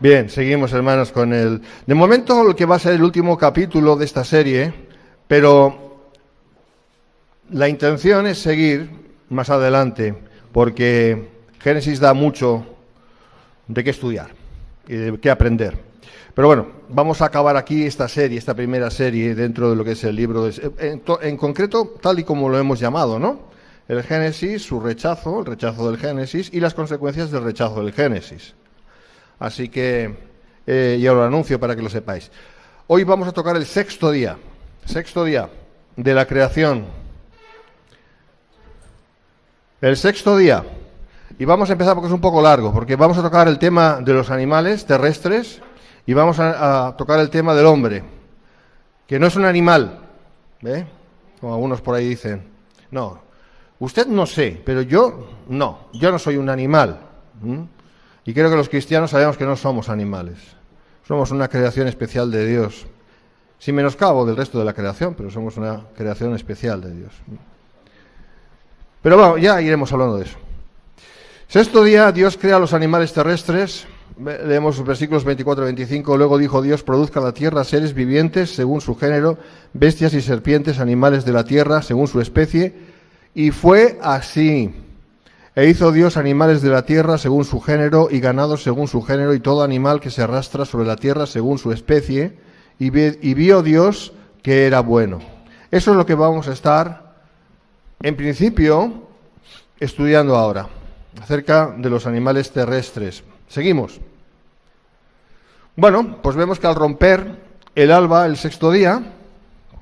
Bien, seguimos, hermanos, con el... De momento, lo que va a ser el último capítulo de esta serie, pero la intención es seguir más adelante, porque Génesis da mucho de qué estudiar y de qué aprender. Pero bueno, vamos a acabar aquí esta serie, esta primera serie, dentro de lo que es el libro, en concreto, tal y como lo hemos llamado, ¿no? El Génesis, su rechazo, el rechazo del Génesis y las consecuencias del rechazo del Génesis. Así que ya os lo anuncio para que lo sepáis. Hoy vamos a tocar el sexto día de la creación. El sexto día. Y vamos a empezar porque es un poco largo, porque vamos a tocar el tema de los animales terrestres y vamos a tocar el tema del hombre, que no es un animal, ¿ve? Como algunos por ahí dicen. No, usted no sé, pero yo no soy un animal. Y creo que los cristianos sabemos que no somos animales. Somos una creación especial de Dios. Sin menoscabo del resto de la creación, pero somos una creación especial de Dios. Pero bueno, ya iremos hablando de eso. Sexto día, Dios crea los animales terrestres. Leemos los versículos 24 y 25. Luego dijo Dios, produzca la tierra seres vivientes según su género, bestias y serpientes, animales de la tierra según su especie. Y fue así. E hizo Dios animales de la tierra según su género, y ganados según su género, y todo animal que se arrastra sobre la tierra según su especie, y vio Dios que era bueno. Eso es lo que vamos a estar, en principio, estudiando ahora, acerca de los animales terrestres. Seguimos. Bueno, pues vemos que al romper el alba, el sexto día,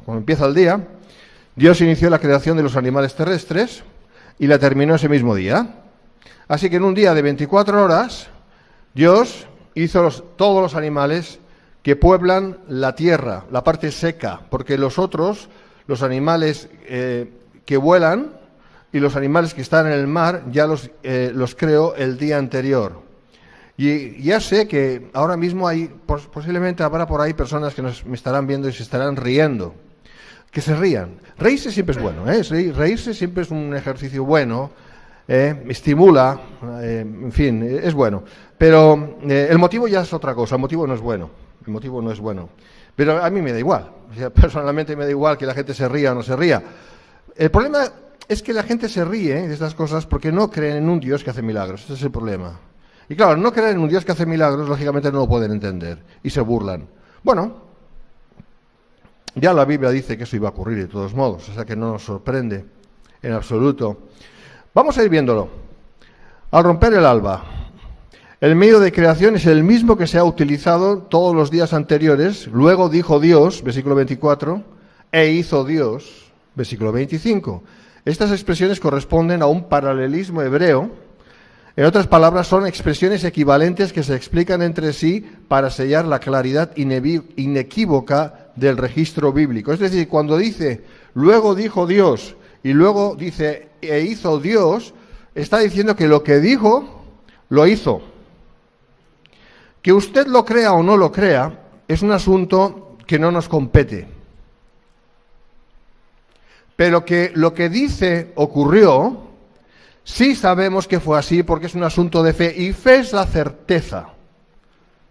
cuando empieza el día, Dios inició la creación de los animales terrestres, y la terminó ese mismo día. Así que en un día de 24 horas, Dios hizo todos los animales que pueblan la tierra, la parte seca, porque los otros, los animales que vuelan y los animales que están en el mar, ya los creó el día anterior. Y ya sé que ahora mismo posiblemente habrá por ahí personas que me estarán viendo y se estarán riendo. Que se rían. Reírse siempre es bueno, ¿eh? Reírse siempre es un ejercicio bueno, estimula, en fin, es bueno. Pero el motivo ya es otra cosa, el motivo no es bueno. Pero a mí me da igual, o sea, personalmente me da igual que la gente se ría o no se ría. El problema es que la gente se ríe de estas cosas porque no creen en un Dios que hace milagros, ese es el problema. Y claro, no creen en un Dios que hace milagros, lógicamente no lo pueden entender y se burlan. Bueno, ya la Biblia dice que eso iba a ocurrir de todos modos, o sea que no nos sorprende en absoluto. Vamos a ir viéndolo. Al romper el alba, el medio de creación es el mismo que se ha utilizado todos los días anteriores. Luego dijo Dios, versículo 24, e hizo Dios, versículo 25. Estas expresiones corresponden a un paralelismo hebreo. En otras palabras, son expresiones equivalentes que se explican entre sí para sellar la claridad inequívoca del registro bíblico. Es decir, cuando dice, luego dijo Dios, y luego dice, e hizo Dios, está diciendo que lo que dijo, lo hizo. Que usted lo crea o no lo crea, es un asunto que no nos compete. Pero que lo que dice ocurrió, sí sabemos que fue así porque es un asunto de fe, y fe es la certeza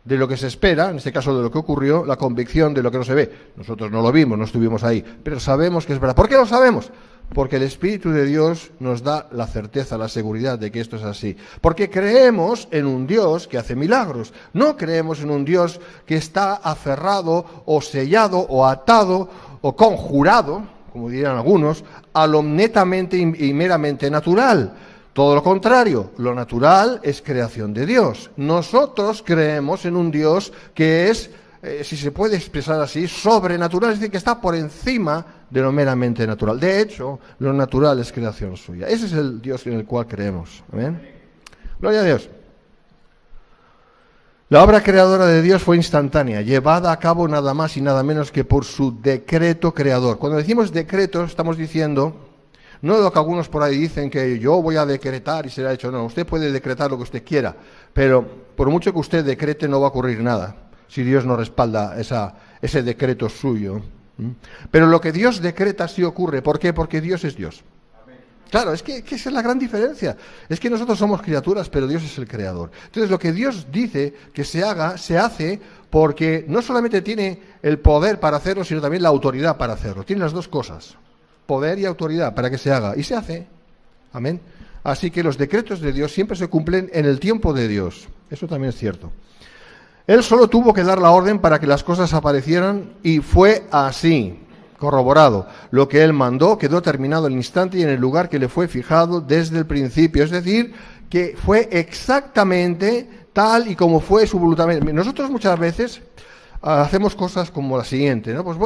de lo que se espera, en este caso de lo que ocurrió, la convicción de lo que no se ve. Nosotros no lo vimos, no estuvimos ahí, pero sabemos que es verdad. ¿Por qué lo sabemos? Porque el Espíritu de Dios nos da la certeza, la seguridad de que esto es así. Porque creemos en un Dios que hace milagros. No creemos en un Dios que está aferrado o sellado o atado o conjurado, como dirían algunos, a lo netamente y meramente natural. Todo lo contrario, lo natural es creación de Dios. Nosotros creemos en un Dios que es, si se puede expresar así, sobrenatural, es decir, que está por encima de lo meramente natural. De hecho, lo natural es creación suya. Ese es el Dios en el cual creemos. ¿Amén? Gloria a Dios. La obra creadora de Dios fue instantánea, llevada a cabo nada más y nada menos que por su decreto creador. Cuando decimos decreto, estamos diciendo, no lo que algunos por ahí dicen que yo voy a decretar y será hecho. No, usted puede decretar lo que usted quiera, pero por mucho que usted decrete no va a ocurrir nada si Dios no respalda ese decreto suyo. Pero lo que Dios decreta sí ocurre. ¿Por qué? Porque Dios es Dios. Claro, es que esa es la gran diferencia. Es que nosotros somos criaturas, pero Dios es el creador. Entonces, lo que Dios dice que se haga, se hace porque no solamente tiene el poder para hacerlo, sino también la autoridad para hacerlo. Tiene las dos cosas, poder y autoridad para que se haga. Y se hace. Amén. Así que los decretos de Dios siempre se cumplen en el tiempo de Dios. Eso también es cierto. Él solo tuvo que dar la orden para que las cosas aparecieran y fue así. Corroborado. Lo que él mandó quedó terminado al instante y en el lugar que le fue fijado desde el principio. Es decir, que fue exactamente tal y como fue su voluntad. Nosotros muchas veces hacemos cosas como la siguiente, ¿no? Pues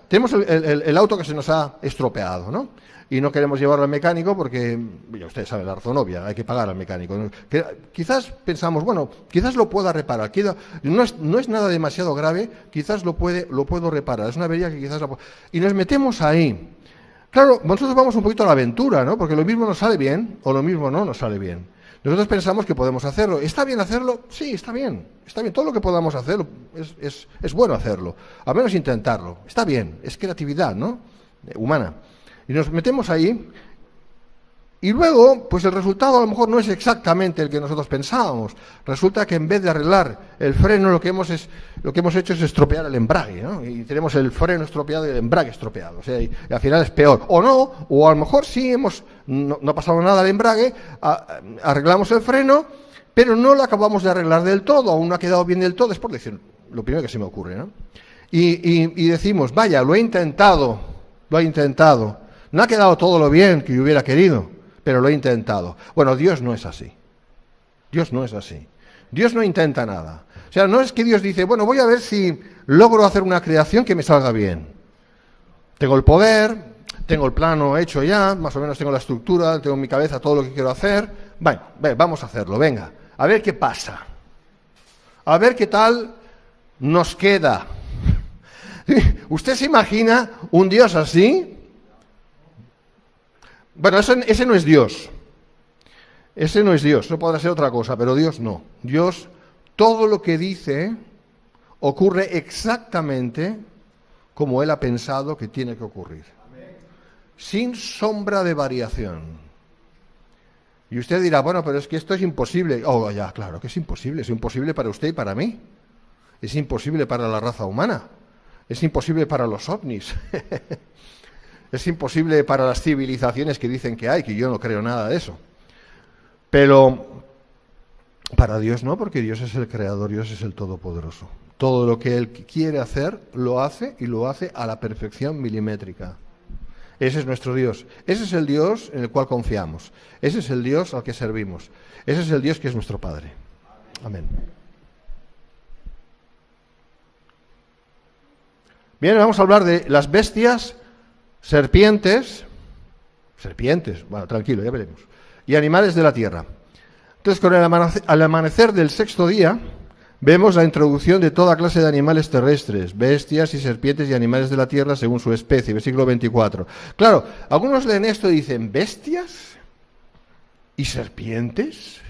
tenemos el auto que se nos ha estropeado, ¿no? Y no queremos llevarlo al mecánico porque, ya ustedes saben, la razón obvia, hay que pagar al mecánico, ¿no? Quizás pensamos, bueno, quizás lo pueda reparar, no es nada demasiado grave, quizás lo puedo reparar, es una avería que quizás y nos metemos ahí. Claro, nosotros vamos un poquito a la aventura, ¿no? Porque lo mismo nos sale bien o lo mismo no nos sale bien. Nosotros pensamos que podemos hacerlo. ¿Está bien hacerlo? Sí, está bien. Está bien, todo lo que podamos hacerlo es bueno hacerlo, al menos intentarlo. Está bien, es creatividad, ¿no? Humana. Y nos metemos ahí y luego, pues el resultado a lo mejor no es exactamente el que nosotros pensábamos. Resulta que en vez de arreglar el freno, lo que hemos hecho es estropear el embrague, ¿no? Y tenemos el freno estropeado y el embrague estropeado. O sea, y al final es peor. O no, o a lo mejor sí no ha pasado nada al embrague, arreglamos el freno, pero no lo acabamos de arreglar del todo, aún no ha quedado bien del todo. Es por decir lo primero que se me ocurre, ¿no? Y decimos, vaya, lo he intentado. No ha quedado todo lo bien que yo hubiera querido, pero lo he intentado. Bueno, Dios no es así. Dios no es así. Dios no intenta nada. O sea, no es que Dios dice, bueno, voy a ver si logro hacer una creación que me salga bien. Tengo el poder, tengo el plano hecho ya, más o menos tengo la estructura, tengo en mi cabeza todo lo que quiero hacer. Bueno, vamos a hacerlo, venga, a ver qué pasa. A ver qué tal nos queda. ¿Usted se imagina un Dios así? Bueno, ese no es Dios. Ese no es Dios, no podrá ser otra cosa, pero Dios no. Dios, todo lo que dice ocurre exactamente como Él ha pensado que tiene que ocurrir. Sin sombra de variación. Y usted dirá, bueno, pero es que esto es imposible. Oh, ya, claro que es imposible para usted y para mí. Es imposible para la raza humana. Es imposible para los ovnis. Es imposible para las civilizaciones que dicen que hay, que yo no creo nada de eso. Pero para Dios no, porque Dios es el creador, Dios es el todopoderoso. Todo lo que Él quiere hacer, lo hace y lo hace a la perfección milimétrica. Ese es nuestro Dios. Ese es el Dios en el cual confiamos. Ese es el Dios al que servimos. Ese es el Dios que es nuestro Padre. Amén. Bien, vamos a hablar de las bestias, serpientes, bueno, tranquilo, ya veremos, y animales de la tierra. Entonces, con al amanecer del sexto día, vemos la introducción de toda clase de animales terrestres, bestias y serpientes y animales de la tierra según su especie, versículo 24. Claro, algunos leen esto y dicen, ¿bestias y serpientes?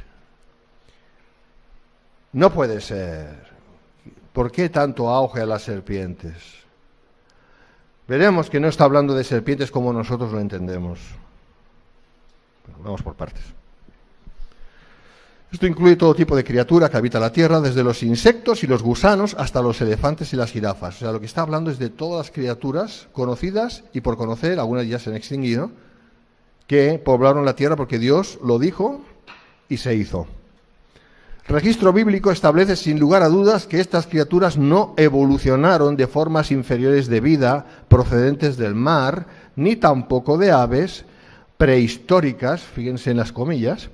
No puede ser. ¿Por qué tanto auge a las serpientes? Veremos que no está hablando de serpientes como nosotros lo entendemos. Bueno, vamos por partes. Esto incluye todo tipo de criatura que habita la tierra, desde los insectos y los gusanos hasta los elefantes y las jirafas. O sea, lo que está hablando es de todas las criaturas conocidas y por conocer, algunas ya se han extinguido, que poblaron la tierra porque Dios lo dijo y se hizo. El registro bíblico establece sin lugar a dudas que estas criaturas no evolucionaron de formas inferiores de vida procedentes del mar, ni tampoco de aves prehistóricas, fíjense en las comillas.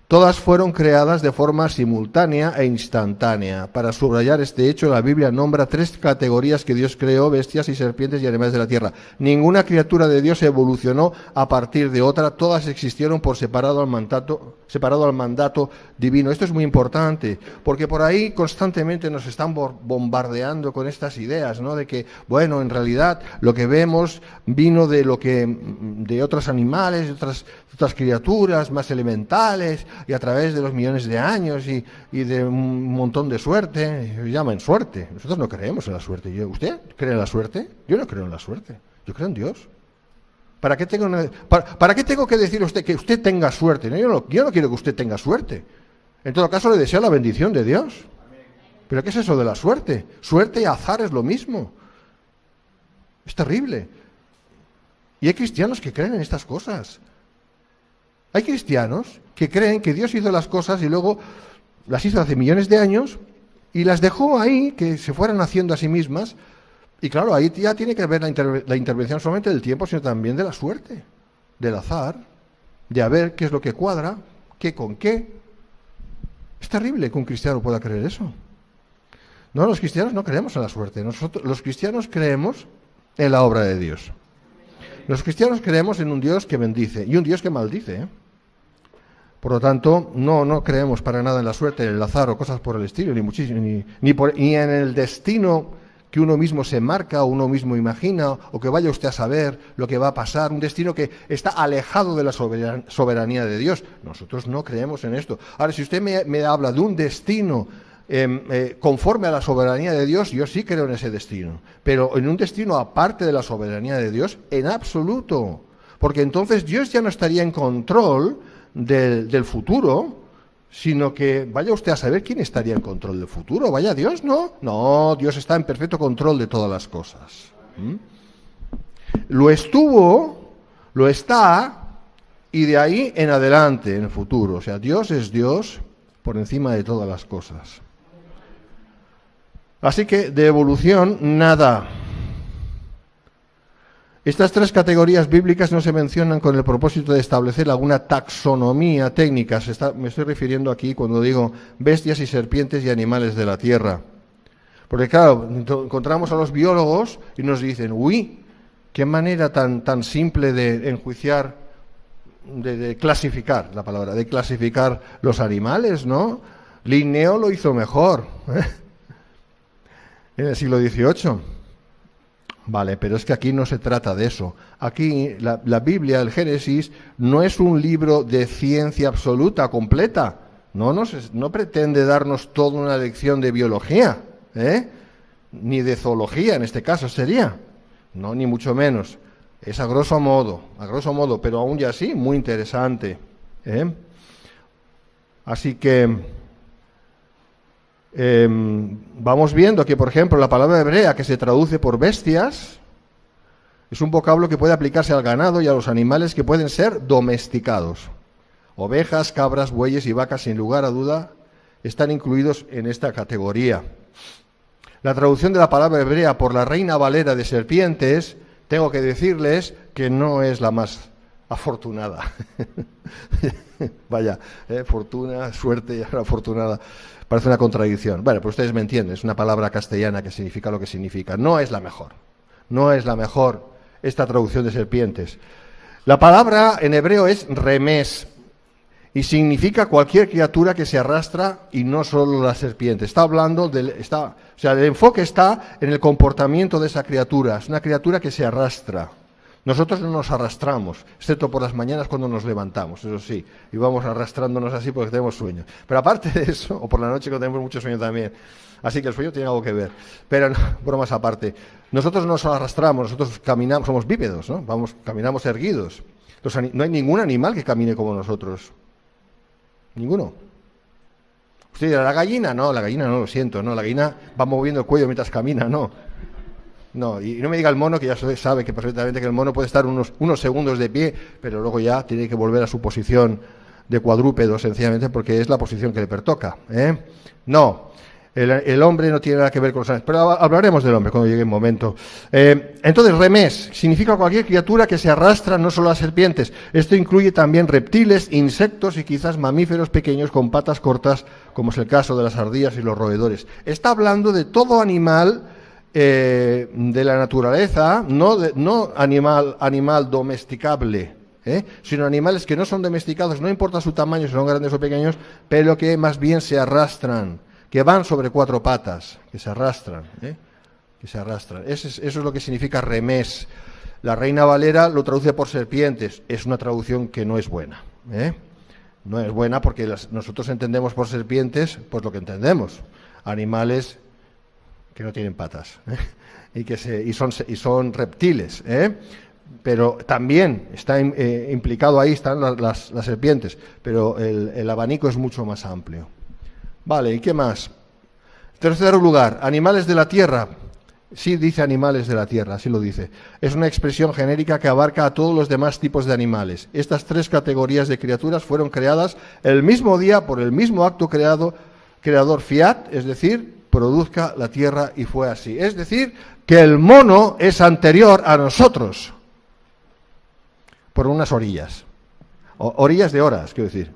Todas fueron creadas de forma simultánea e instantánea. Para subrayar este hecho, la Biblia nombra 3 categorías que Dios creó, bestias y serpientes y animales de la tierra. Ninguna criatura de Dios evolucionó a partir de otra, todas existieron por separado al mandato divino. Esto es muy importante, porque por ahí constantemente nos están bombardeando con estas ideas, ¿no? De que, bueno, en realidad lo que vemos vino de otros animales, de otras criaturas más elementales, y a través de los millones de años y de un montón de suerte. Llaman suerte. Nosotros no creemos en la suerte. ¿Usted cree en la suerte? Yo no creo en la suerte. Yo creo en Dios. ¿Para qué tengo que decir a usted que usted tenga suerte? No, yo no quiero que usted tenga suerte. En todo caso, le deseo la bendición de Dios. ¿Pero qué es eso de la suerte? Suerte y azar es lo mismo. Es terrible. Y hay cristianos que creen en estas cosas. Hay cristianos que creen que Dios hizo las cosas y luego las hizo hace millones de años y las dejó ahí, que se fueran haciendo a sí mismas. Y claro, ahí ya tiene que haber la intervención solamente del tiempo, sino también de la suerte, del azar, de a ver qué es lo que cuadra, qué con qué. Es terrible que un cristiano pueda creer eso. No, los cristianos no creemos en la suerte. Nosotros, los cristianos creemos en la obra de Dios. Los cristianos creemos en un Dios que bendice y un Dios que maldice, ¿eh? Por lo tanto, no creemos para nada en la suerte, en el azar o cosas por el estilo, ni en el destino que uno mismo se marca o uno mismo imagina, o que vaya usted a saber lo que va a pasar, un destino que está alejado de la soberanía de Dios. Nosotros no creemos en esto. Ahora, si usted me habla de un destino conforme a la soberanía de Dios, yo sí creo en ese destino. Pero en un destino aparte de la soberanía de Dios, en absoluto. Porque entonces Dios ya no estaría en control del futuro, sino que vaya usted a saber quién estaría en control del futuro. Vaya Dios, ¿no? No, Dios está en perfecto control de todas las cosas. Lo estuvo, lo está, y de ahí en adelante, en el futuro. O sea, Dios es Dios por encima de todas las cosas. Así que de evolución, nada. Estas tres categorías bíblicas no se mencionan con el propósito de establecer alguna taxonomía técnica. Me estoy refiriendo aquí cuando digo bestias y serpientes y animales de la tierra. Porque claro, encontramos a los biólogos y nos dicen, uy, qué manera tan simple de enjuiciar, de clasificar, la palabra, de clasificar los animales, ¿no? Linneo lo hizo mejor, en el siglo XVIII. Vale, pero es que aquí no se trata de eso. Aquí la Biblia, el Génesis, no es un libro de ciencia absoluta, completa. No pretende darnos toda una lección de biología, ni de zoología en este caso sería. No, ni mucho menos. Es a grosso modo, pero aún ya así, muy interesante. Así que vamos viendo que, por ejemplo, la palabra hebrea que se traduce por bestias es un vocablo que puede aplicarse al ganado y a los animales que pueden ser domesticados. Ovejas, cabras, bueyes y vacas, sin lugar a duda, están incluidos en esta categoría. La traducción de la palabra hebrea por la Reina Valera de serpientes, tengo que decirles que no es la más afortunada. Vaya, fortuna, suerte y ahora afortunada. Parece una contradicción. Bueno, pues ustedes me entienden, es una palabra castellana que significa lo que significa. No es la mejor esta traducción de serpientes. La palabra en hebreo es remes y significa cualquier criatura que se arrastra y no solo la serpiente. Está hablando el enfoque está en el comportamiento de esa criatura. Es una criatura que se arrastra. Nosotros no nos arrastramos, excepto por las mañanas cuando nos levantamos, eso sí, y vamos arrastrándonos así porque tenemos sueño. Pero aparte de eso, o por la noche cuando tenemos mucho sueño también, así que el sueño tiene algo que ver. Pero no, bromas aparte, nosotros no nos arrastramos, nosotros caminamos, somos bípedos, ¿no? Caminamos erguidos. No hay ningún animal que camine como nosotros. Ninguno. Usted dirá, ¿la gallina? No, la gallina no, lo siento, no, la gallina va moviendo el cuello mientras camina, no. No, y no me diga el mono, que ya sabe que perfectamente que el mono puede estar unos segundos de pie, pero luego ya tiene que volver a su posición de cuadrúpedo, sencillamente porque es la posición que le pertoca. No, el hombre no tiene nada que ver con los animales, pero hablaremos del hombre cuando llegue el momento. Entonces, remes significa cualquier criatura que se arrastra, no solo a serpientes. Esto incluye también reptiles, insectos y quizás mamíferos pequeños con patas cortas, como es el caso de las ardillas y los roedores. Está hablando de todo animal de la naturaleza, no animal domesticable, sino animales que no son domesticados, no importa su tamaño, si son grandes o pequeños, pero que más bien se arrastran, que van sobre cuatro patas, que se arrastran. Eso es lo que significa remes. La Reina Valera lo traduce por serpientes, es una traducción que no es buena. No es buena porque nosotros entendemos por serpientes pues lo que entendemos, animales que no tienen patas y son reptiles, pero también está implicado ahí, están las serpientes, pero el abanico es mucho más amplio. Vale, ¿y qué más? Tercer lugar, animales de la tierra. Sí dice animales de la tierra, así lo dice. Es una expresión genérica que abarca a todos los demás tipos de animales. Estas tres categorías de criaturas fueron creadas el mismo día por el mismo acto creador fiat, es decir, produzca la tierra y fue así. Es decir, que el mono es anterior a nosotros por unas orillas. Orillas de horas, quiero decir.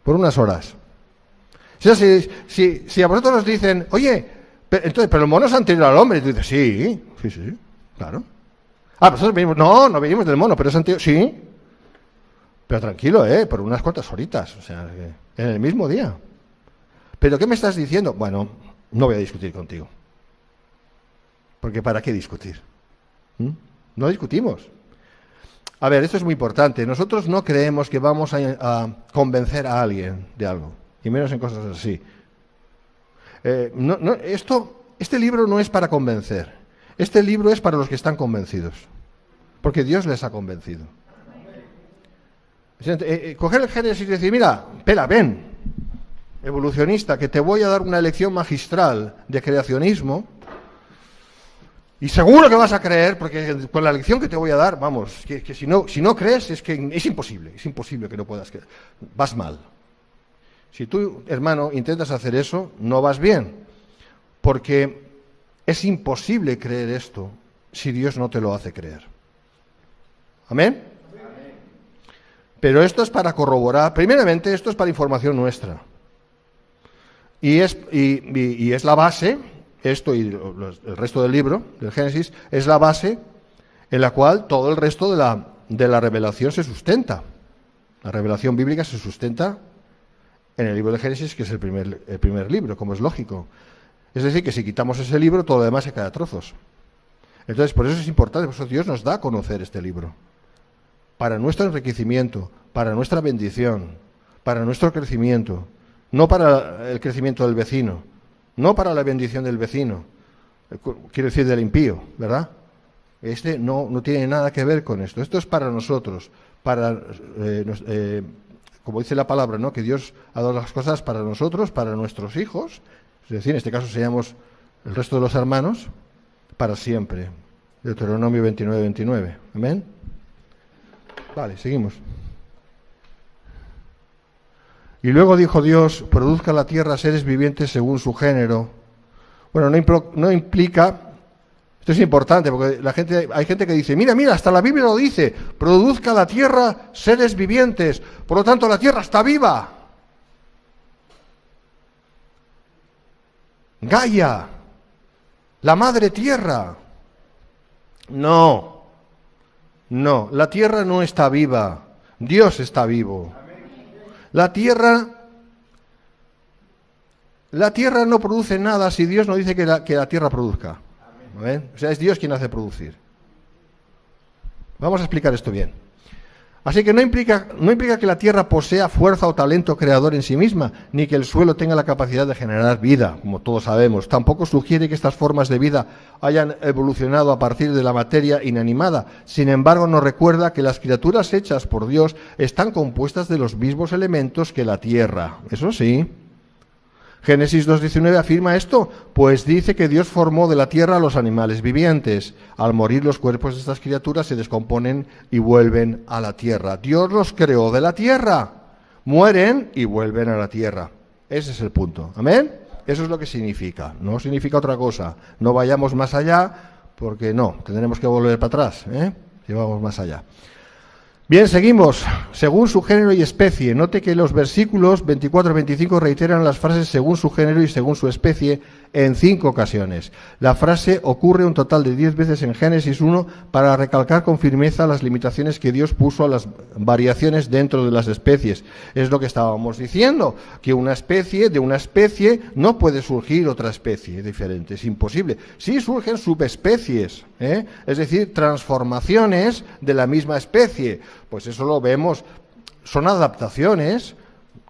Por unas horas. O sea, si a vosotros os dicen, oye, pero el mono es anterior al hombre, y tú dices, sí, claro. Nosotros venimos, no venimos del mono, pero es anterior, sí. Pero tranquilo, por unas cuantas horitas, o sea, en el mismo día. ¿Pero qué me estás diciendo? Bueno, no voy a discutir contigo. Porque ¿para qué discutir? No discutimos. A ver, esto es muy importante. Nosotros no creemos que vamos a convencer a alguien de algo, y menos en cosas así. Este libro no es para convencer. Este libro es para los que están convencidos. Porque Dios les ha convencido. Coger el Génesis y decir, mira, ven, evolucionista, que te voy a dar una lección magistral de creacionismo, y seguro que vas a creer, porque con la lección que te voy a dar, vamos, que si no crees, es que es imposible que no puedas creer. Vas mal. Si tú, hermano, intentas hacer eso, no vas bien, porque es imposible creer esto si Dios no te lo hace creer. ¿Amén? Pero esto es para corroborar, primeramente esto es para información nuestra. Y es la base, esto y el resto del libro, del Génesis, es la base en la cual todo el resto de la revelación se sustenta. La revelación bíblica se sustenta en el libro de Génesis, que es el primer libro, como es lógico. Es decir, que si quitamos ese libro, todo lo demás se cae a trozos. Entonces, por eso es importante, por eso Dios nos da a conocer este libro. Para nuestro enriquecimiento, para nuestra bendición, para nuestro crecimiento, no para el crecimiento del vecino, no para la bendición del vecino, quiero decir del impío, ¿verdad? Este no tiene nada que ver con esto. Esto es para nosotros, como dice la palabra, ¿no? Que Dios ha dado las cosas para nosotros, para nuestros hijos, es decir, en este caso seríamos el resto de los hermanos, para siempre. Deuteronomio 29:29. ¿Amén? Vale, seguimos. Y luego dijo Dios, produzca la tierra seres vivientes según su género. Bueno, no implica, esto es importante, porque hay gente que dice, mira, hasta la Biblia lo dice, produzca la tierra seres vivientes, por lo tanto la tierra está viva. Gaia, la madre tierra. No, la tierra no está viva, Dios está vivo. La tierra no produce nada si Dios no dice que la tierra produzca. ¿Ven? O sea, es Dios quien hace producir. Vamos a explicar esto bien. Así que no implica que la tierra posea fuerza o talento creador en sí misma, ni que el suelo tenga la capacidad de generar vida, como todos sabemos. Tampoco sugiere que estas formas de vida hayan evolucionado a partir de la materia inanimada. Sin embargo, nos recuerda que las criaturas hechas por Dios están compuestas de los mismos elementos que la tierra. Eso sí. Génesis 2:19 afirma esto, pues dice que Dios formó de la tierra a los animales vivientes. Al morir los cuerpos de estas criaturas se descomponen y vuelven a la tierra. Dios los creó de la tierra, mueren y vuelven a la tierra. Ese es el punto. ¿Amén? Eso es lo que significa, no significa otra cosa. No vayamos más allá, porque no, tendremos que volver para atrás, si vamos más allá. Bien, seguimos. Según su género y especie. Note que los versículos 24 y 25 reiteran las frases según su género y según su especie en 5 ocasiones. La frase ocurre un total de 10 veces en Génesis 1 para recalcar con firmeza las limitaciones que Dios puso a las variaciones dentro de las especies. Es lo que estábamos diciendo, que de una especie no puede surgir otra especie diferente, es imposible. Sí surgen subespecies, es decir, transformaciones de la misma especie. Pues eso lo vemos, son adaptaciones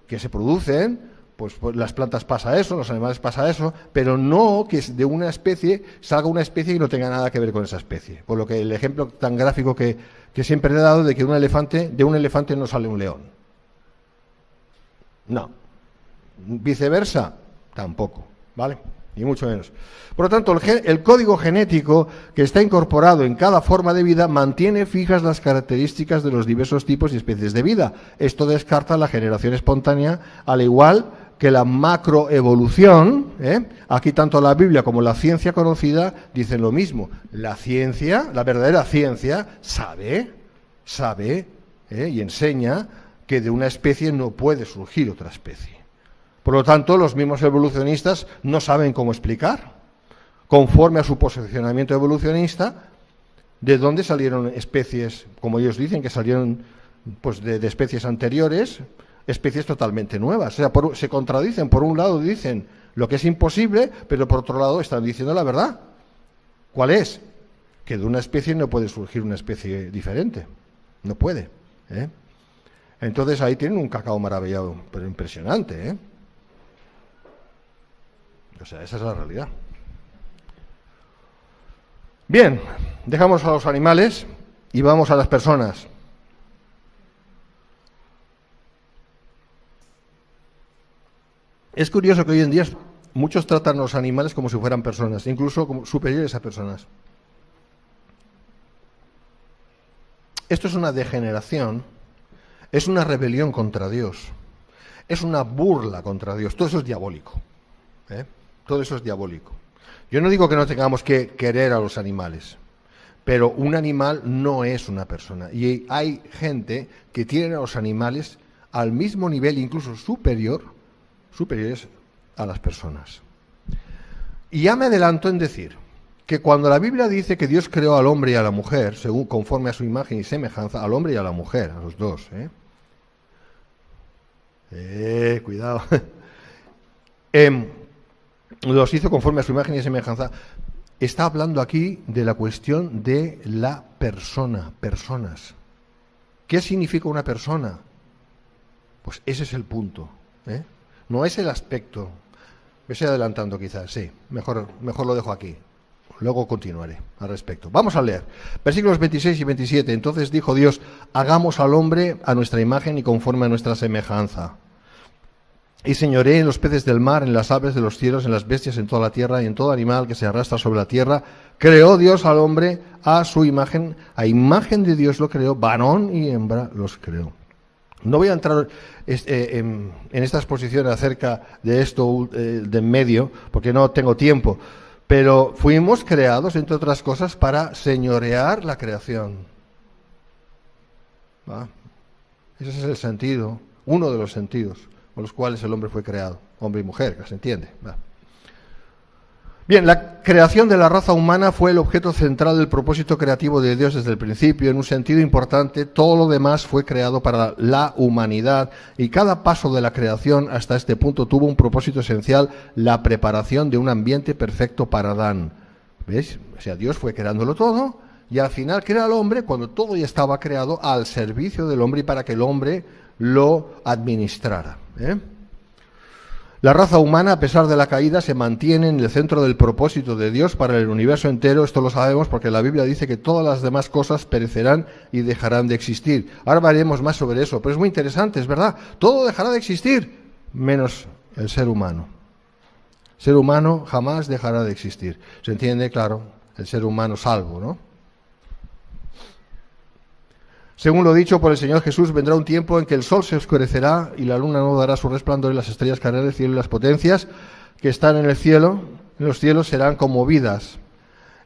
que se producen Pues las plantas pasa eso, los animales pasa eso, pero no que de una especie salga una especie y no tenga nada que ver con esa especie. Por lo que el ejemplo tan gráfico que siempre he dado de que de un elefante no sale un león. No. Viceversa, tampoco, ¿vale? Ni mucho menos. Por lo tanto, el código genético que está incorporado en cada forma de vida mantiene fijas las características de los diversos tipos y especies de vida. Esto descarta la generación espontánea, al igual que la macroevolución. Aquí tanto la Biblia como la ciencia conocida dicen lo mismo. La ciencia, la verdadera ciencia, sabe y enseña que de una especie no puede surgir otra especie. Por lo tanto, los mismos evolucionistas no saben cómo explicar, conforme a su posicionamiento evolucionista, de dónde salieron especies, como ellos dicen, que salieron pues de especies anteriores, especies totalmente nuevas. O sea, se contradicen. Por un lado dicen lo que es imposible, pero por otro lado están diciendo la verdad. ¿Cuál es? Que de una especie no puede surgir una especie diferente. No puede. Entonces ahí tienen un cacao maravillado, pero impresionante. O sea, esa es la realidad. Bien, dejamos a los animales y vamos a las personas. Es curioso que hoy en día muchos tratan a los animales como si fueran personas, incluso como superiores a personas. Esto es una degeneración, es una rebelión contra Dios, es una burla contra Dios. Todo eso es diabólico. Todo eso es diabólico. Yo no digo que no tengamos que querer a los animales, pero un animal no es una persona. Y hay gente que tiene a los animales al mismo nivel, incluso superiores a las personas. Y ya me adelanto en decir que cuando la Biblia dice que Dios creó al hombre y a la mujer, según conforme a su imagen y semejanza, al hombre y a la mujer, a los dos, cuidado. Los hizo conforme a su imagen y semejanza. Está hablando aquí de la cuestión de la persona, personas. ¿Qué significa una persona? Pues ese es el punto. No es el aspecto. Me estoy adelantando quizás, sí. Mejor lo dejo aquí. Luego continuaré al respecto. Vamos a leer. Versículos 26 y 27. Entonces dijo Dios, hagamos al hombre a nuestra imagen y conforme a nuestra semejanza. Y señoré en los peces del mar, en las aves de los cielos, en las bestias, en toda la tierra y en todo animal que se arrastra sobre la tierra. Creó Dios al hombre a su imagen, a imagen de Dios lo creó, varón y hembra los creó. No voy a entrar en esta exposición acerca de esto de en medio, porque no tengo tiempo, pero fuimos creados, entre otras cosas, para señorear la creación. ¿Va? Ese es el sentido, uno de los sentidos con los cuales el hombre fue creado, hombre y mujer, que se entiende. ¿Va? Bien, la creación de la raza humana fue el objeto central del propósito creativo de Dios desde el principio. En un sentido importante, todo lo demás fue creado para la humanidad y cada paso de la creación hasta este punto tuvo un propósito esencial, la preparación de un ambiente perfecto para Adán. ¿Ves? O sea, Dios fue creándolo todo y al final crea al hombre cuando todo ya estaba creado al servicio del hombre y para que el hombre lo administrara. La raza humana, a pesar de la caída, se mantiene en el centro del propósito de Dios para el universo entero. Esto lo sabemos porque la Biblia dice que todas las demás cosas perecerán y dejarán de existir. Ahora veremos más sobre eso, pero es muy interesante, es verdad. Todo dejará de existir, menos el ser humano. El ser humano jamás dejará de existir. ¿Se entiende? Claro, el ser humano salvo, ¿no? Según lo dicho por el Señor Jesús, vendrá un tiempo en que el sol se oscurecerá y la luna no dará su resplandor y las estrellas caerán del cielo y las potencias que están en el cielo, en los cielos serán conmovidas.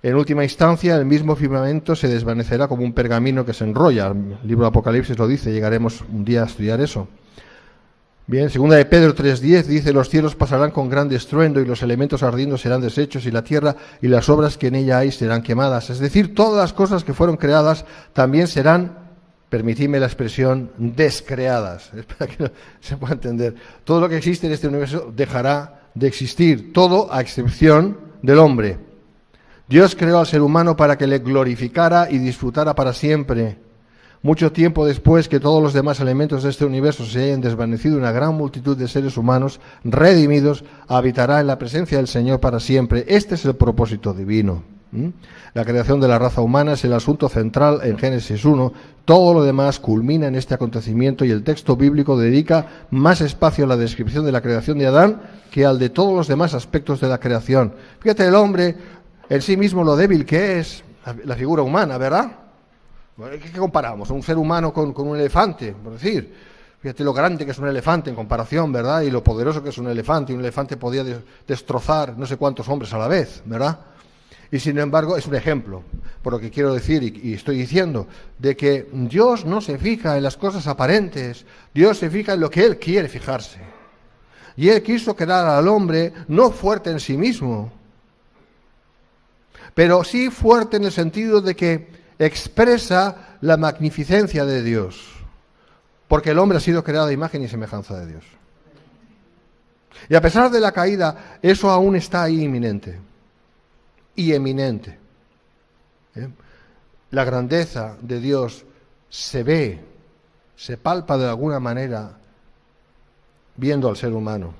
En última instancia, el mismo firmamento se desvanecerá como un pergamino que se enrolla. El libro de Apocalipsis lo dice, llegaremos un día a estudiar eso. Bien, segunda de Pedro 3:10 dice, los cielos pasarán con gran estruendo y los elementos ardiendo serán deshechos y la tierra y las obras que en ella hay serán quemadas. Es decir, todas las cosas que fueron creadas también serán, permitidme la expresión, descreadas. Es para que se pueda entender. Todo lo que existe en este universo dejará de existir, todo a excepción del hombre. Dios creó al ser humano para que le glorificara y disfrutara para siempre. Mucho tiempo después que todos los demás elementos de este universo se hayan desvanecido, una gran multitud de seres humanos redimidos habitará en la presencia del Señor para siempre. Este es el propósito divino. La creación de la raza humana es el asunto central en Génesis 1. Todo lo demás culmina en este acontecimiento y el texto bíblico dedica más espacio a la descripción de la creación de Adán que al de todos los demás aspectos de la creación. Fíjate, el hombre en sí mismo, lo débil que es, la figura humana, ¿verdad? ¿Qué comparamos? ¿Un ser humano con un elefante? Por decir, fíjate lo grande que es un elefante en comparación, ¿verdad? Y lo poderoso que es un elefante. Y un elefante podía destrozar no sé cuántos hombres a la vez, ¿verdad? Y sin embargo es un ejemplo, por lo que quiero decir y estoy diciendo, de que Dios no se fija en las cosas aparentes, Dios se fija en lo que Él quiere fijarse. Y Él quiso crear al hombre no fuerte en sí mismo, pero sí fuerte en el sentido de que expresa la magnificencia de Dios, porque el hombre ha sido creado a imagen y semejanza de Dios. Y a pesar de la caída, eso aún está ahí inminente y eminente. La grandeza de Dios se ve, se palpa de alguna manera viendo al ser humano,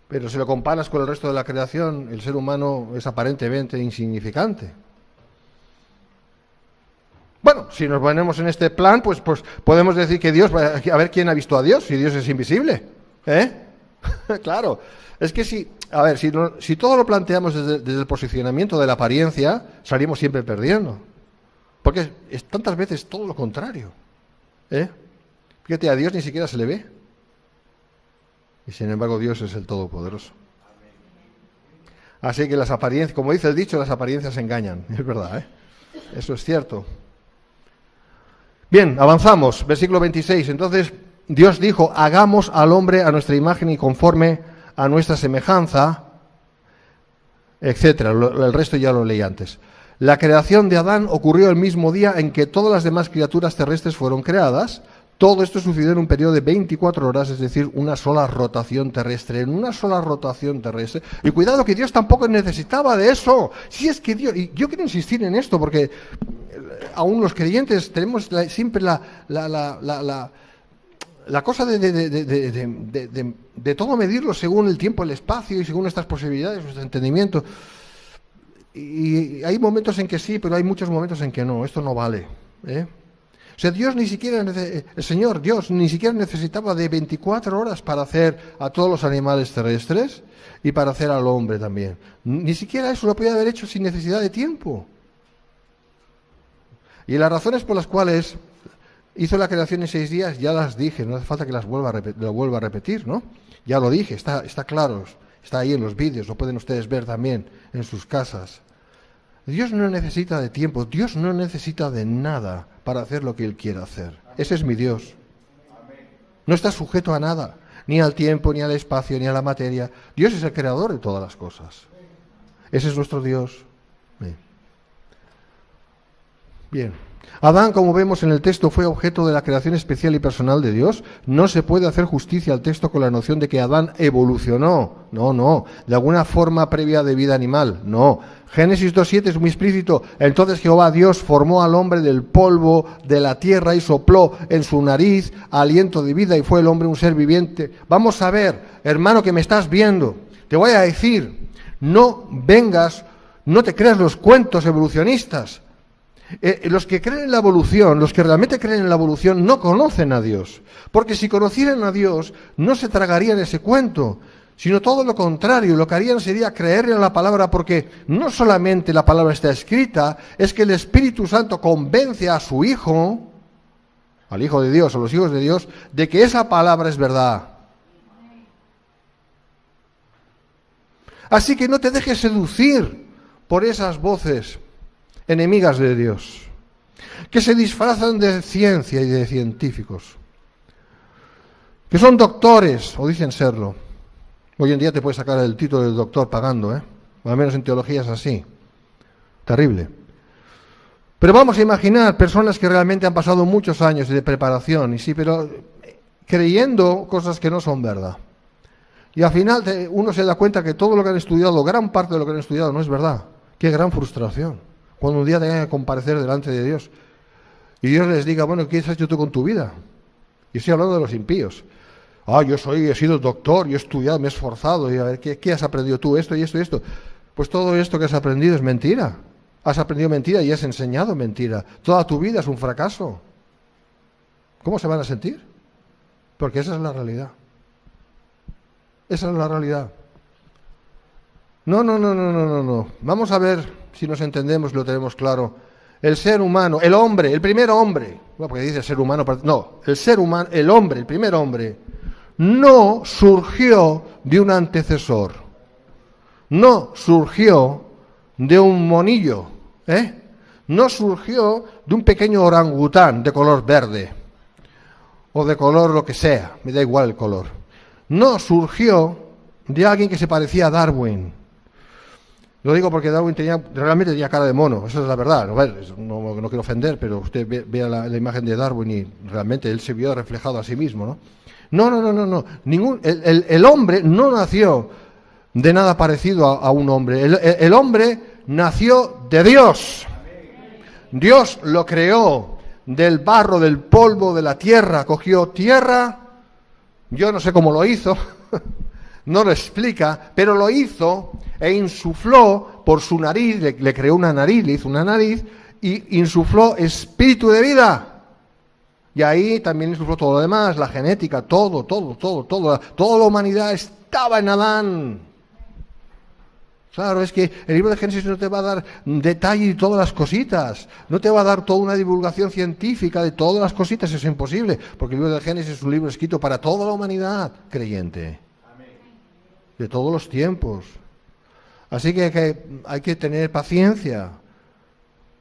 Pero si lo comparas con el resto de la creación, el ser humano es aparentemente insignificante. Bueno, si nos ponemos en este plan, pues podemos decir que Dios, a ver quién ha visto a Dios, si Dios es invisible. Claro, es que si todo lo planteamos desde el posicionamiento de la apariencia, salimos siempre perdiendo. Porque es tantas veces todo lo contrario. Fíjate, a Dios ni siquiera se le ve. Y sin embargo Dios es el Todopoderoso. Así que las apariencias, como dice el dicho, las apariencias engañan. Es verdad, Eso es cierto. Bien, avanzamos. Versículo 26. Entonces Dios dijo, hagamos al hombre a nuestra imagen y conforme a nuestra semejanza, etcétera. El resto ya lo leí antes. La creación de Adán ocurrió el mismo día en que todas las demás criaturas terrestres fueron creadas. Todo esto sucedió en un periodo de 24 horas, es decir, una sola rotación terrestre, en una sola rotación terrestre. Y cuidado que Dios tampoco necesitaba de eso. Si es que Dios, y yo quiero insistir en esto porque aún los creyentes tenemos siempre la cosa de todo medirlo según el tiempo, el espacio y según nuestras posibilidades, nuestro entendimiento. Y hay momentos en que sí, pero hay muchos momentos en que no. Esto no vale. O sea, el Señor Dios ni siquiera necesitaba de 24 horas para hacer a todos los animales terrestres y para hacer al hombre también. Ni siquiera eso lo podía haber hecho sin necesidad de tiempo. Y las razones por las cuales hizo la creación en 6 días, ya las dije, no hace falta que lo vuelva a repetir, ¿no? Ya lo dije, está claro, está ahí en los vídeos, lo pueden ustedes ver también en sus casas. Dios no necesita de tiempo, Dios no necesita de nada para hacer lo que Él quiere hacer. Ese es mi Dios. No está sujeto a nada, ni al tiempo, ni al espacio, ni a la materia. Dios es el creador de todas las cosas. Ese es nuestro Dios. Bien. Adán, como vemos en el texto, fue objeto de la creación especial y personal de Dios. No se puede hacer justicia al texto con la noción de que Adán evolucionó. No, de alguna forma previa de vida animal. No. Génesis 2:7 es muy explícito. Entonces Jehová Dios formó al hombre del polvo de la tierra y sopló en su nariz aliento de vida y fue el hombre un ser viviente. Vamos a ver, hermano que me estás viendo, te voy a decir, no te creas los cuentos evolucionistas. Los que creen en la evolución, los que realmente creen en la evolución, no conocen a Dios. Porque si conocieran a Dios, no se tragarían ese cuento, sino todo lo contrario. Lo que harían sería creerle a la palabra, porque no solamente la palabra está escrita, es que el Espíritu Santo convence a su Hijo, al Hijo de Dios, a los hijos de Dios, de que esa palabra es verdad. Así que no te dejes seducir por esas voces enemigas de Dios, que se disfrazan de ciencia y de científicos, que son doctores, o dicen serlo. Hoy en día te puedes sacar el título de doctor pagando, o al menos en teología es así. Terrible. Pero vamos a imaginar personas que realmente han pasado muchos años de preparación, y sí, pero creyendo cosas que no son verdad. Y al final uno se da cuenta que todo lo que han estudiado, gran parte de lo que han estudiado, no es verdad. Qué gran frustración. Cuando un día tengan que comparecer delante de Dios. Y Dios les diga, bueno, ¿qué has hecho tú con tu vida? Y estoy hablando de los impíos. He sido doctor, yo he estudiado, me he esforzado, y a ver, ¿qué has aprendido tú? Esto y esto y esto. Pues todo esto que has aprendido es mentira. Has aprendido mentira y has enseñado mentira. Toda tu vida es un fracaso. ¿Cómo se van a sentir? Porque esa es la realidad. Esa es la realidad. No. Vamos a ver si nos entendemos, lo tenemos claro. El ser humano, el hombre, el primer hombre, bueno, porque dice ser humano, no, el ser humano, el hombre, el primer hombre, no surgió de un antecesor, no surgió de un monillo, no surgió de un pequeño orangután de color verde, o de color lo que sea, me da igual el color, no surgió de alguien que se parecía a Darwin. Lo digo porque Darwin realmente tenía cara de mono, esa es la verdad. No quiero ofender, pero usted vea la imagen de Darwin y realmente él se vio reflejado a sí mismo, ¿no? No. El hombre no nació de nada parecido a un hombre. El hombre nació de Dios. Dios lo creó del barro, del polvo, de la tierra. Cogió tierra, yo no sé cómo lo hizo, no lo explica, pero lo hizo e insufló por su nariz, le creó una nariz, le hizo una nariz y insufló espíritu de vida. Y ahí también insufló todo lo demás, la genética, todo. Toda la humanidad estaba en Adán. Claro, es que el libro de Génesis no te va a dar detalle de todas las cositas, no te va a dar toda una divulgación científica de todas las cositas, es imposible, porque el libro de Génesis es un libro escrito para toda la humanidad creyente, de todos los tiempos. Así que hay que tener paciencia.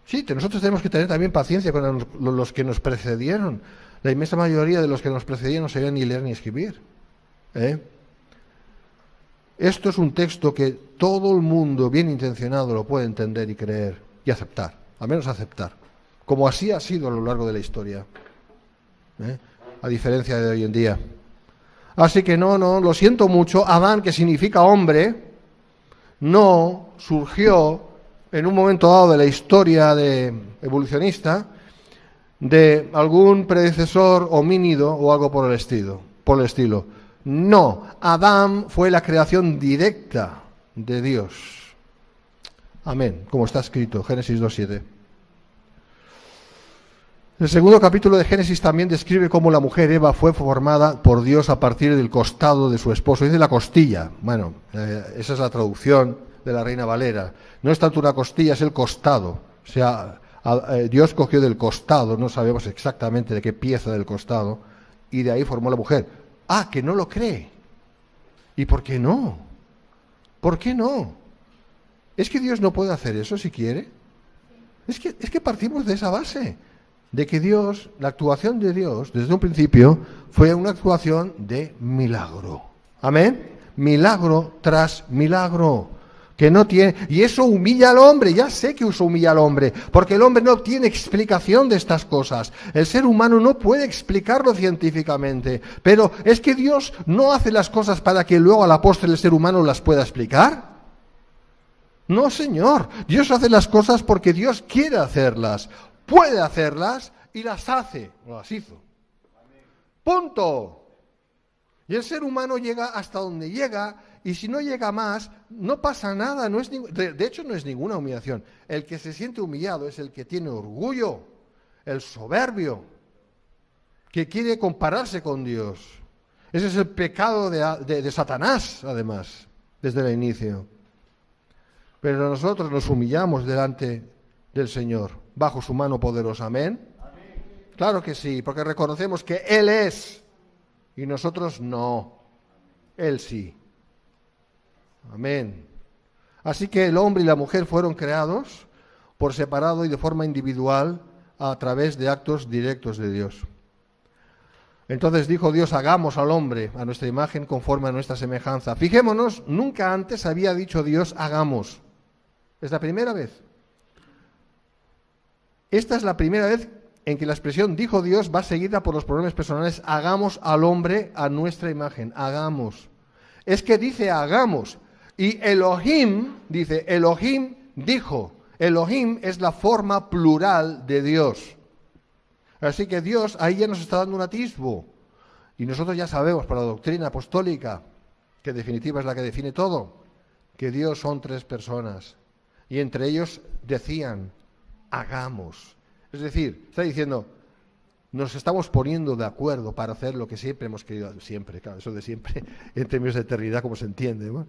Sí, nosotros tenemos que tener también paciencia con los que nos precedieron. La inmensa mayoría de los que nos precedieron no sabían ni leer ni escribir. Esto es un texto que todo el mundo bien intencionado lo puede entender y creer y aceptar, al menos aceptar, como así ha sido a lo largo de la historia, a diferencia de hoy en día. Así que no, lo siento mucho, Adán, que significa hombre, no surgió en un momento dado de la historia evolucionista de algún predecesor homínido o algo por el estilo. No, Adán fue la creación directa de Dios. Amén, como está escrito, Génesis 2:7. El segundo capítulo de Génesis también describe cómo la mujer Eva fue formada por Dios a partir del costado de su esposo. Dice la costilla. Bueno, esa es la traducción de la Reina Valera. No es tanto una costilla, es el costado. O sea, Dios cogió del costado, no sabemos exactamente de qué pieza del costado, y de ahí formó la mujer. Que no lo cree. ¿Y por qué no? ¿Por qué no? ¿Es que Dios no puede hacer eso si quiere? Es que partimos de esa base, de que Dios, la actuación de Dios, desde un principio, fue una actuación de milagro. ¿Amén? Milagro tras milagro. Que no tiene, y eso humilla al hombre, ya sé que eso humilla al hombre, porque el hombre no tiene explicación de estas cosas, el ser humano no puede explicarlo científicamente, pero es que Dios no hace las cosas para que luego a la postre el ser humano las pueda explicar. No, señor, Dios hace las cosas porque Dios quiere hacerlas, puede hacerlas y las hace, o las hizo. Punto. Y el ser humano llega hasta donde llega. Y si no llega más, no pasa nada, de hecho no es ninguna humillación. El que se siente humillado es el que tiene orgullo, el soberbio, que quiere compararse con Dios. Ese es el pecado de Satanás, además, desde el inicio. Pero nosotros nos humillamos delante del Señor, bajo su mano poderosa. ¿Amén? Claro que sí, porque reconocemos que Él es, y nosotros no, Él sí. Amén. Así que el hombre y la mujer fueron creados por separado y de forma individual a través de actos directos de Dios. Entonces dijo Dios, hagamos al hombre a nuestra imagen conforme a nuestra semejanza. Fijémonos, nunca antes había dicho Dios, hagamos. Es la primera vez. Esta es la primera vez en que la expresión dijo Dios va seguida por los pronombres personales, hagamos al hombre a nuestra imagen, hagamos. Es que dice hagamos. Y Elohim, dice, Elohim dijo. Elohim es la forma plural de Dios. Así que Dios ahí ya nos está dando un atisbo. Y nosotros ya sabemos por la doctrina apostólica, que en definitiva es la que define todo, que Dios son tres personas. Y entre ellos decían, hagamos. Es decir, está diciendo, nos estamos poniendo de acuerdo para hacer lo que siempre hemos querido, siempre, claro, eso de siempre, en términos de eternidad, como se entiende, ¿no?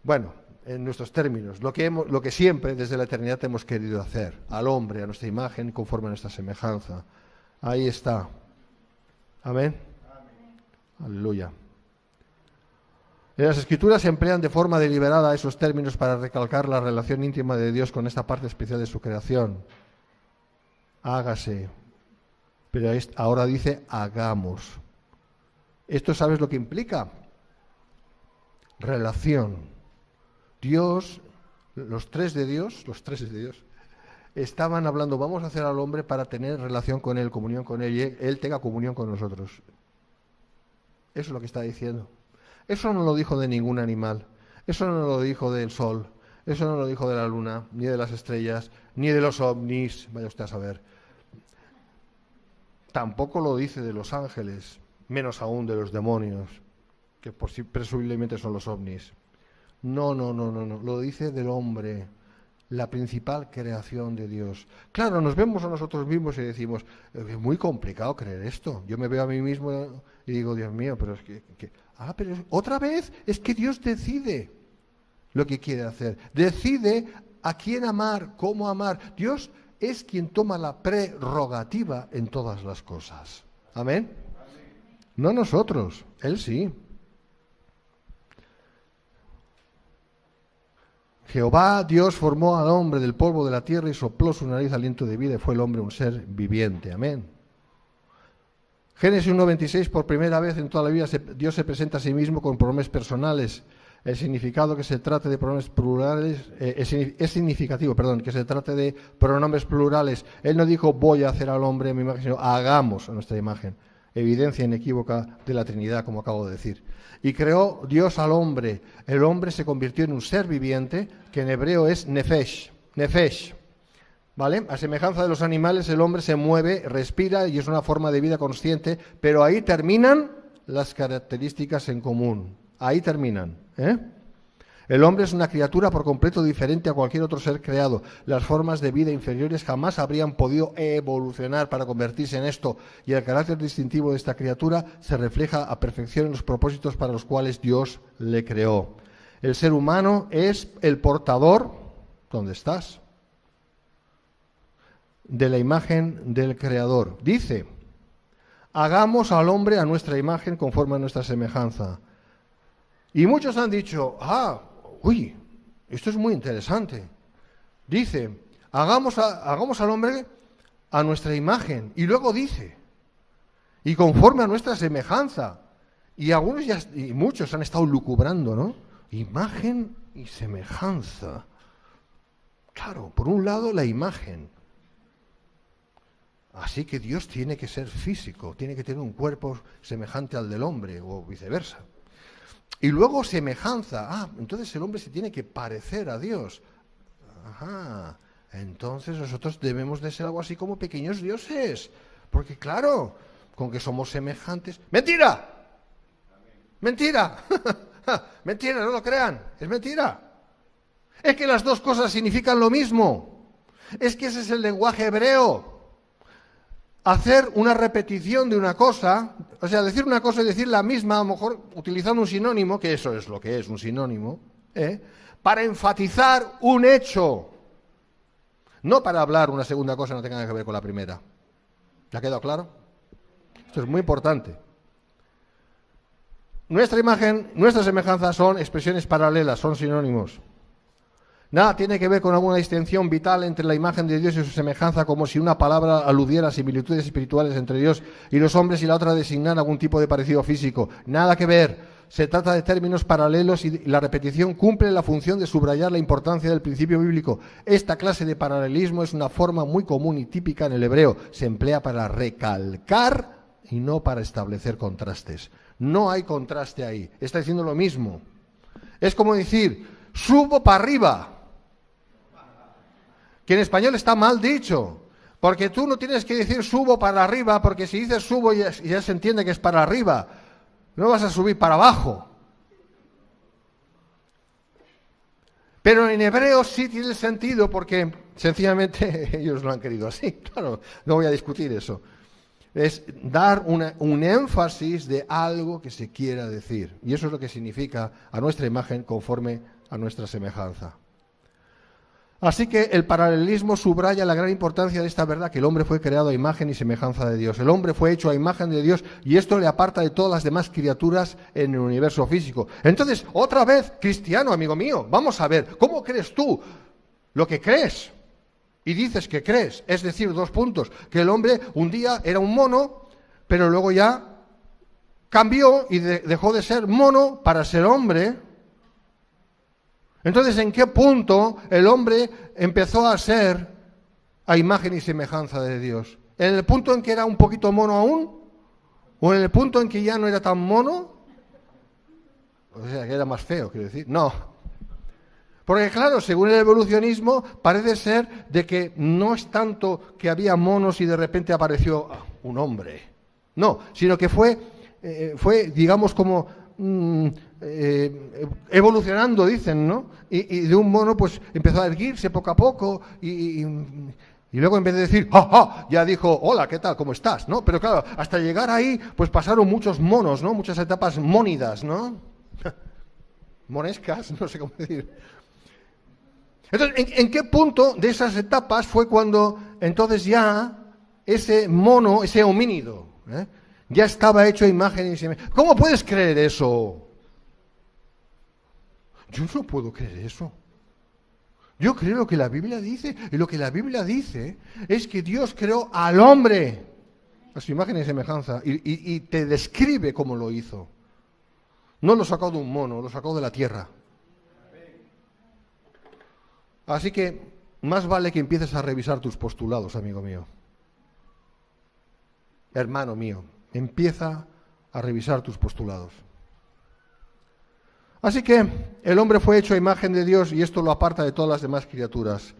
Bueno, en nuestros términos, lo que siempre desde la eternidad hemos querido hacer, al hombre, a nuestra imagen, conforme a nuestra semejanza. Ahí está. Amén. Aleluya. En las Escrituras se emplean de forma deliberada esos términos para recalcar la relación íntima de Dios con esta parte especial de su creación. Hágase. Pero ahora dice hagamos. ¿Esto sabes lo que implica? Relación. Dios, los tres de Dios, estaban hablando, vamos a hacer al hombre para tener relación con él, comunión con él, y él tenga comunión con nosotros. Eso es lo que está diciendo. Eso no lo dijo de ningún animal, eso no lo dijo del sol, eso no lo dijo de la luna, ni de las estrellas, ni de los ovnis, vaya usted a saber. Tampoco lo dice de los ángeles, menos aún de los demonios, que presumiblemente son los ovnis. No, lo dice del hombre, la principal creación de Dios. Claro, nos vemos a nosotros mismos y decimos, es muy complicado creer esto. Yo me veo a mí mismo y digo, Dios mío, pero es que pero otra vez es que Dios decide lo que quiere hacer. Decide a quién amar, cómo amar. Dios es quien toma la prerrogativa en todas las cosas. ¿Amén? No nosotros, Él sí. Jehová, Dios, formó al hombre del polvo de la tierra y sopló su nariz aliento de vida y fue el hombre un ser viviente. Amén. Génesis 1:26, por primera vez en toda la vida Dios se presenta a sí mismo con pronombres personales. El significado que se trate de pronombres plurales es significativo, que se trate de pronombres plurales. Él no dijo voy a hacer al hombre a mi imagen, sino hagamos a nuestra imagen. Evidencia inequívoca de la Trinidad, como acabo de decir. Y creó Dios al hombre. El hombre se convirtió en un ser viviente, que en hebreo es nefesh. Nefesh. ¿Vale? A semejanza de los animales, el hombre se mueve, respira y es una forma de vida consciente, pero ahí terminan las características en común. Ahí terminan. El hombre es una criatura por completo diferente a cualquier otro ser creado. Las formas de vida inferiores jamás habrían podido evolucionar para convertirse en esto, y el carácter distintivo de esta criatura se refleja a perfección en los propósitos para los cuales Dios le creó. El ser humano es el portador, ¿dónde estás?, de la imagen del Creador. Dice, hagamos al hombre a nuestra imagen conforme a nuestra semejanza. Y muchos han dicho, esto es muy interesante. Dice, hagamos al hombre a nuestra imagen. Y luego dice, y conforme a nuestra semejanza. Y algunos y muchos han estado lucubrando, ¿no? Imagen y semejanza. Claro, por un lado la imagen. Así que Dios tiene que ser físico, tiene que tener un cuerpo semejante al del hombre o viceversa. Y luego semejanza. Entonces el hombre se tiene que parecer a Dios. Entonces nosotros debemos de ser algo así como pequeños dioses. Porque claro, con que somos semejantes... ¡Mentira! ¡Mentira! ¡Mentira, no lo crean! ¡Es mentira! Es que las dos cosas significan lo mismo. Es que ese es el lenguaje hebreo. Hacer una repetición de una cosa, o sea, decir una cosa y decir la misma, a lo mejor utilizando un sinónimo, que eso es lo que es un sinónimo, para enfatizar un hecho, no para hablar una segunda cosa que no tenga nada que ver con la primera. ¿Le ha quedado claro? Esto es muy importante. Nuestra imagen, nuestra semejanza son expresiones paralelas, son sinónimos. Nada tiene que ver con alguna distinción vital entre la imagen de Dios y su semejanza, como si una palabra aludiera a similitudes espirituales entre Dios y los hombres y la otra designar algún tipo de parecido físico. Nada que ver. Se trata de términos paralelos y la repetición cumple la función de subrayar la importancia del principio bíblico. Esta clase de paralelismo es una forma muy común y típica en el hebreo. Se emplea para recalcar y no para establecer contrastes. No hay contraste ahí. Está diciendo lo mismo. Es como decir, subo para arriba. que en español está mal dicho, porque tú no tienes que decir subo para arriba, porque si dices subo ya se entiende que es para arriba, no vas a subir para abajo. Pero en hebreo sí tiene sentido porque sencillamente ellos lo han querido así. Claro, no voy a discutir eso. Es dar un énfasis de algo que se quiera decir. Y eso es lo que significa a nuestra imagen conforme a nuestra semejanza. Así que el paralelismo subraya la gran importancia de esta verdad, que el hombre fue creado a imagen y semejanza de Dios. El hombre fue hecho a imagen de Dios y esto le aparta de todas las demás criaturas en el universo físico. Entonces, otra vez, cristiano, amigo mío, vamos a ver, ¿cómo crees tú lo que crees? Y dices que crees, es decir, 2 puntos, que el hombre un día era un mono, pero luego ya cambió y dejó de ser mono para ser hombre. Entonces, ¿en qué punto el hombre empezó a ser a imagen y semejanza de Dios? ¿En el punto en que era un poquito mono aún? ¿O en el punto en que ya no era tan mono? O sea, que era más feo, quiero decir. No. Porque claro, según el evolucionismo, parece ser de que no es tanto que había monos y de repente apareció un hombre. No, sino que fue digamos, como evolucionando, dicen, ¿no? Y de un mono, pues, empezó a erguirse poco a poco y luego en vez de decir, ¡ja, ja!, ya dijo, hola, ¿qué tal? ¿Cómo estás? ¿No? Pero claro, hasta llegar ahí, pues pasaron muchos monos, ¿no? Muchas etapas mónidas, ¿no? Monescas, no sé cómo decir. Entonces, ¿en qué punto de esas etapas fue cuando entonces ya ese mono, ese homínido, ya estaba hecho a imagen y semejanza? ¿Cómo puedes creer eso? Yo no puedo creer eso. Yo creo lo que la Biblia dice, y lo que la Biblia dice es que Dios creó al hombre a su imagen y semejanza, y te describe cómo lo hizo. No lo sacó de un mono, lo sacó de la tierra. Así que más vale que empieces a revisar tus postulados, amigo mío. Hermano mío, empieza a revisar tus postulados. Así que el hombre fue hecho a imagen de Dios y esto lo aparta de todas las demás criaturas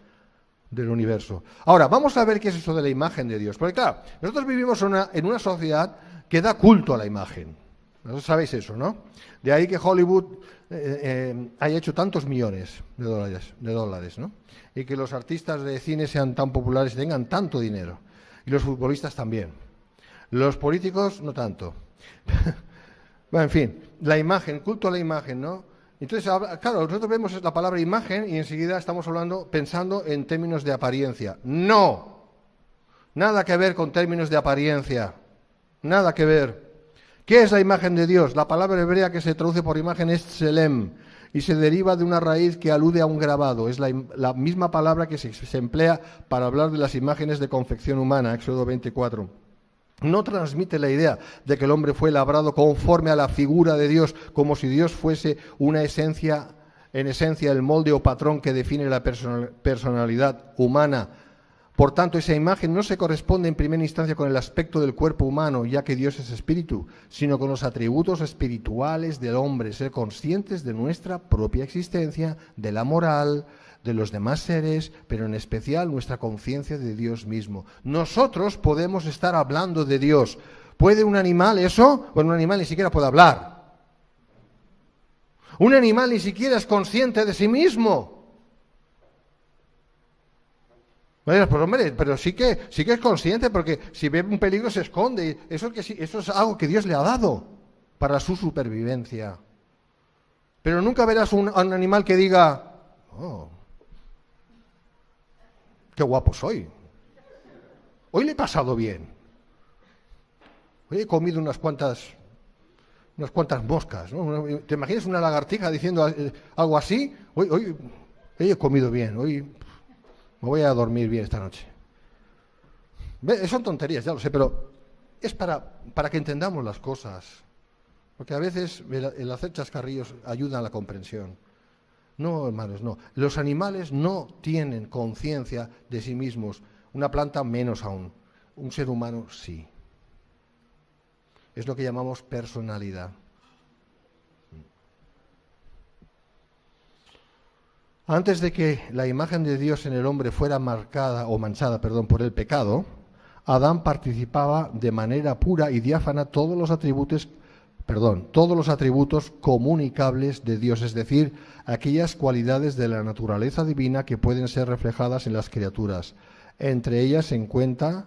del universo. Ahora, vamos a ver qué es eso de la imagen de Dios. Porque claro, nosotros vivimos en una sociedad que da culto a la imagen. Vosotros sabéis eso, ¿no? De ahí que Hollywood haya hecho tantos millones de dólares, ¿no? Y que los artistas de cine sean tan populares y tengan tanto dinero. Y los futbolistas también. Los políticos no tanto. Bueno, en fin, la imagen, culto a la imagen, ¿no? Entonces, claro, nosotros vemos la palabra imagen y enseguida estamos pensando en términos de apariencia. No, nada que ver con términos de apariencia, nada que ver. ¿Qué es la imagen de Dios? La palabra hebrea que se traduce por imagen es tselem y se deriva de una raíz que alude a un grabado. Es la misma palabra que se emplea para hablar de las imágenes de confección humana, Éxodo 24. No transmite la idea de que el hombre fue labrado conforme a la figura de Dios, como si Dios fuese en esencia el molde o patrón que define la personalidad humana. Por tanto, esa imagen no se corresponde en primera instancia con el aspecto del cuerpo humano, ya que Dios es espíritu, sino con los atributos espirituales del hombre, ser conscientes de nuestra propia existencia, de la moral, de los demás seres, pero en especial nuestra conciencia de Dios mismo. Nosotros podemos estar hablando de Dios. ¿Puede un animal eso? Bueno, un animal ni siquiera puede hablar. Un animal ni siquiera es consciente de sí mismo. Bueno, pues hombre, pero sí que es consciente, porque si ve un peligro se esconde. Eso es algo que Dios le ha dado para su supervivencia. Pero nunca verás a un animal que diga, oh, qué guapo soy. Hoy le he pasado bien. Hoy he comido unas cuantas moscas, ¿no? ¿Te imaginas una lagartija diciendo algo así? Hoy he comido bien, hoy me voy a dormir bien esta noche. Son tonterías, ya lo sé, pero es para que entendamos las cosas. Porque a veces el hacer chascarrillos ayuda a la comprensión. No, hermanos, no. Los animales no tienen conciencia de sí mismos. Una planta menos aún. Un ser humano sí. Es lo que llamamos personalidad. Antes de que la imagen de Dios en el hombre fuera marcada o manchada, por el pecado, Adán participaba de manera pura y diáfana todos los atributos comunicables de Dios, es decir, aquellas cualidades de la naturaleza divina que pueden ser reflejadas en las criaturas. Entre ellas se cuentan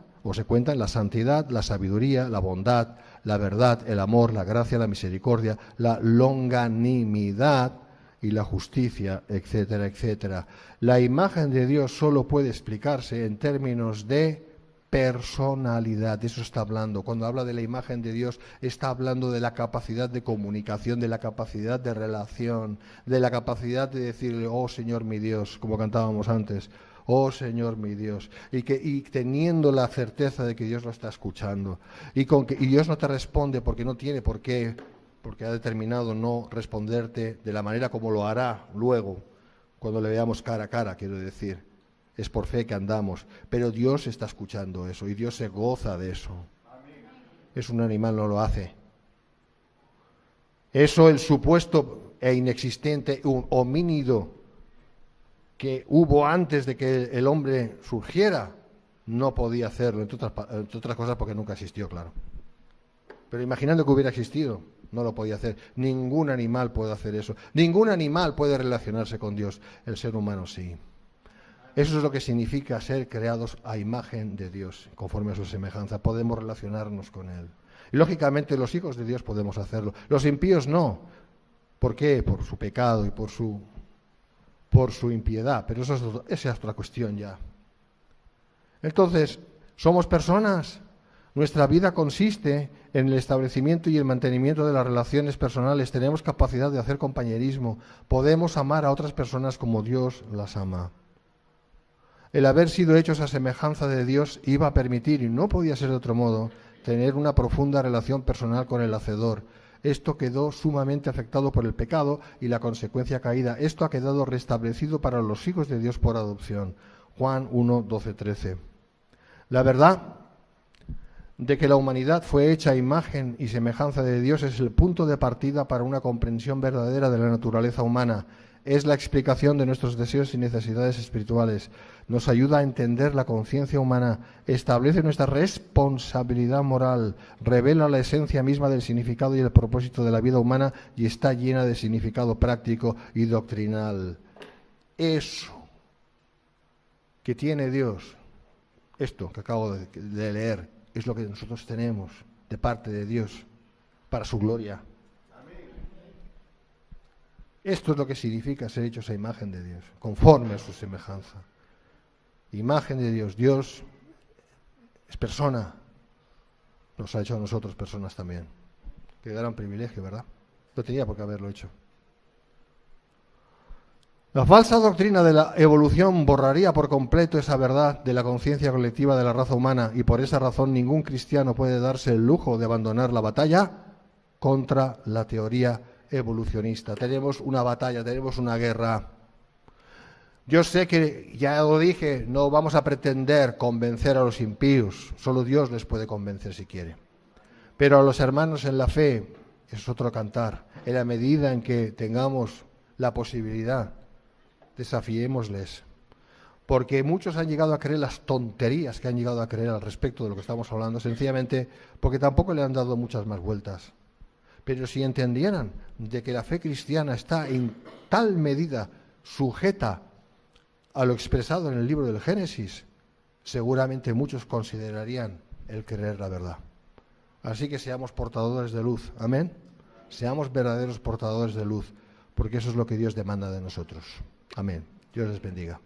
la santidad, la sabiduría, la bondad, la verdad, el amor, la gracia, la misericordia, la longanimidad y la justicia, etcétera, etcétera. La imagen de Dios solo puede explicarse en términos de personalidad. De eso está hablando. Cuando habla de la imagen de Dios, está hablando de la capacidad de comunicación, de la capacidad de relación, de la capacidad de decirle, oh Señor mi Dios, como cantábamos antes, oh Señor mi Dios, y teniendo la certeza de que Dios lo está escuchando, y Dios no te responde porque no tiene por qué, porque ha determinado no responderte de la manera como lo hará luego, cuando le veamos cara a cara, quiero decir. Es por fe que andamos, pero Dios está escuchando eso y Dios se goza de eso. Es un animal, no lo hace. Eso, el supuesto e inexistente homínido que hubo antes de que el hombre surgiera, no podía hacerlo, entre otras cosas porque nunca existió, claro. Pero imaginando que hubiera existido, no lo podía hacer. Ningún animal puede hacer eso. Ningún animal puede relacionarse con Dios. El ser humano sí. Eso es lo que significa ser creados a imagen de Dios, conforme a su semejanza. Podemos relacionarnos con Él. Y lógicamente los hijos de Dios podemos hacerlo. Los impíos no. ¿Por qué? Por su pecado y por su impiedad. Pero esa es otra cuestión ya. Entonces, ¿somos personas? Nuestra vida consiste en el establecimiento y el mantenimiento de las relaciones personales. Tenemos capacidad de hacer compañerismo. Podemos amar a otras personas como Dios las ama. El haber sido hechos a semejanza de Dios iba a permitir, y no podía ser de otro modo, tener una profunda relación personal con el Hacedor. Esto quedó sumamente afectado por el pecado y la consecuencia caída. Esto ha quedado restablecido para los hijos de Dios por adopción. Juan 1, 12, 13. La verdad de que la humanidad fue hecha a imagen y semejanza de Dios es el punto de partida para una comprensión verdadera de la naturaleza humana. Es la explicación de nuestros deseos y necesidades espirituales. Nos ayuda a entender la conciencia humana, establece nuestra responsabilidad moral, revela la esencia misma del significado y el propósito de la vida humana y está llena de significado práctico y doctrinal. Eso que tiene Dios, esto que acabo de leer, es lo que nosotros tenemos de parte de Dios para su gloria. Esto es lo que significa ser hechos a imagen de Dios, conforme a su semejanza. Imagen de Dios. Dios es persona. Nos ha hecho a nosotros personas también. Qué gran privilegio, ¿verdad? No tenía por qué haberlo hecho. La falsa doctrina de la evolución borraría por completo esa verdad de la conciencia colectiva de la raza humana y por esa razón ningún cristiano puede darse el lujo de abandonar la batalla contra la teoría evolucionista. Tenemos una batalla, tenemos una guerra. Yo sé que, ya lo dije, no vamos a pretender convencer a los impíos, solo Dios les puede convencer si quiere. Pero a los hermanos en la fe es otro cantar. En la medida en que tengamos la posibilidad, desafiémosles. Porque muchos han llegado a creer las tonterías que han llegado a creer al respecto de lo que estamos hablando, sencillamente porque tampoco le han dado muchas más vueltas. Pero si entendieran de que la fe cristiana está en tal medida sujeta a lo expresado en el libro del Génesis, seguramente muchos considerarían el creer la verdad. Así que seamos portadores de luz, amén. Seamos verdaderos portadores de luz, porque eso es lo que Dios demanda de nosotros. Amén. Dios les bendiga.